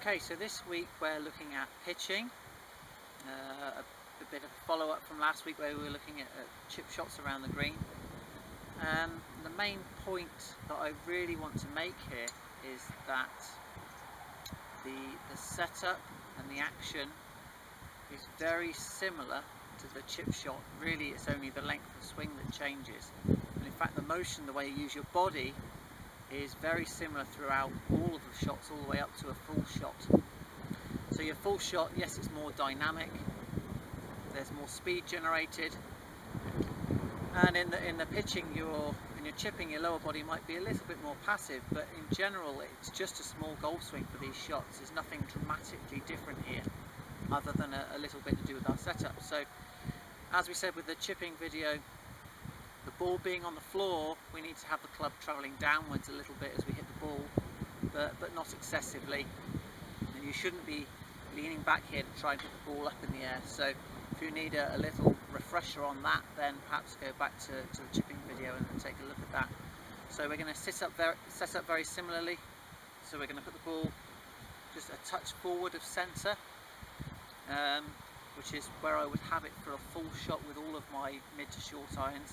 Okay, so this week we're looking at pitching, a bit of follow-up from last week where we were looking at chip shots around the green. The main point that I really want to make here is that the setup and the action is very similar to the chip shot. Really, it's only the length of swing that changes. And in fact, the motion, the way you use your body, is very similar throughout all of the shots, all the way up to a full shot. So your full shot, yes, it's more dynamic, there's more speed generated, and in the pitching, when you're chipping, your lower body might be a little bit more passive, but in general it's just a small golf swing for these shots. There's nothing dramatically different here other than a little bit to do with our setup. So as we said with the chipping video, the ball being on the floor, we need to have the club travelling downwards a little bit as we hit the ball, but not excessively. And you shouldn't be leaning back here to try and hit the ball up in the air. So if you need a little refresher on that, then perhaps go back to the chipping video and take a look at that. So we're going to set up very similarly. So we're going to put the ball just a touch forward of centre, which is where I would have it for a full shot with all of my mid to short irons.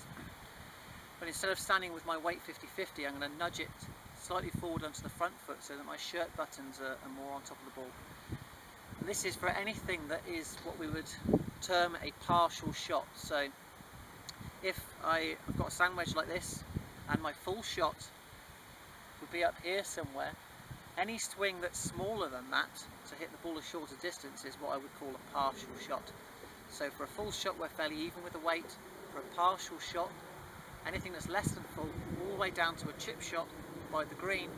But instead of standing with my weight 50-50, I'm going to nudge it slightly forward onto the front foot so that my shirt buttons are more on top of the ball. And this is for anything that is what we would term a partial shot. So if I've got a sand wedge like this and my full shot would be up here somewhere, any swing that's smaller than that to hit the ball a shorter distance is what I would call a partial shot. So for a full shot we're fairly even with the weight. For a partial shot, anything that's less than full, all the way down to a chip shot by the green,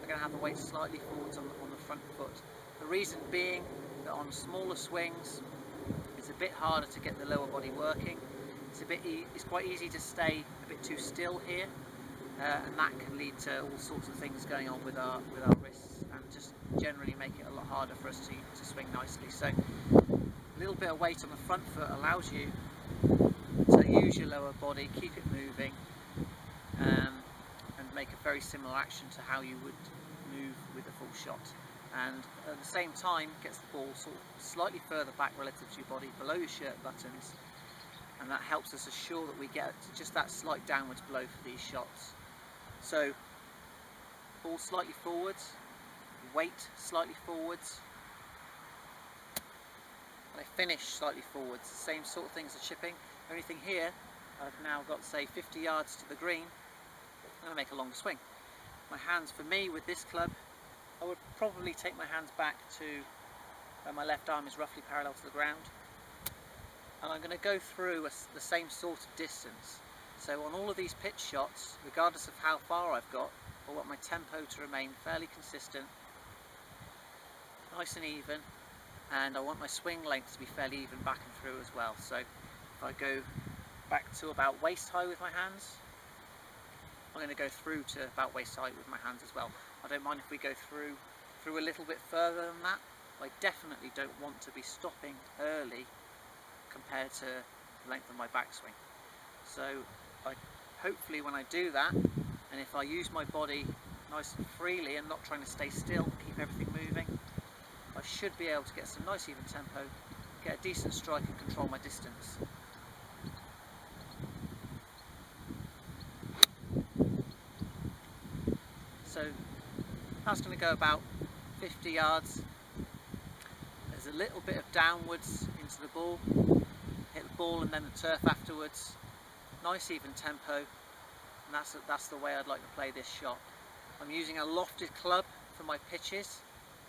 we're going to have the weight slightly forwards on the front foot. The reason being that on smaller swings it's a bit harder to get the lower body working. It's quite easy to stay a bit too still here, and that can lead to all sorts of things going on with our wrists and just generally make it a lot harder for us to swing nicely. So a little bit of weight on the front foot allows you to use your lower body, keep it moving, and make a very similar action to how you would move with a full shot. And at the same time gets the ball sort of slightly further back relative to your body, below your shirt buttons, and that helps us assure that we get just that slight downwards blow for these shots. So ball slightly forwards, weight slightly forwards, and I finish slightly forwards. The same sort of thing as the chipping. Only thing here, I've now got, say, 50 yards to the green. I'm going to make a long swing. My hands, for me, with this club, I would probably take my hands back to where my left arm is roughly parallel to the ground. And I'm going to go through the same sort of distance. So on all of these pitch shots, regardless of how far I've got, I want my tempo to remain fairly consistent, nice and even, and I want my swing length to be fairly even back and through as well. So if I go back to about waist high with my hands, I'm going to go through to about waist high with my hands as well. I don't mind if we go through a little bit further than that. I definitely don't want to be stopping early compared to the length of my backswing. So hopefully when I do that, and if I use my body nice and freely and not trying to stay still, keep everything moving, I should be able to get some nice even tempo, get a decent strike and control my distance. So that's going to go about 50 yards. There's a little bit of downwards into the ball, hit the ball and then the turf afterwards. Nice even tempo, and that's the way I'd like to play this shot. I'm using a lofted club for my pitches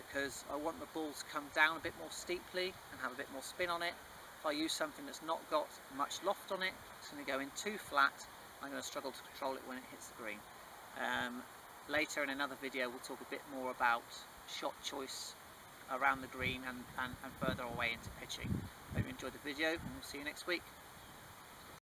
because I want the ball to come down a bit more steeply and have a bit more spin on it. If I use something that's not got much loft on it, it's going to go in too flat. I'm going to struggle to control it when it hits the green. Later in another video we'll talk a bit more about shot choice around the green and further away into pitching. Hope you enjoyed the video, and we'll see you next week.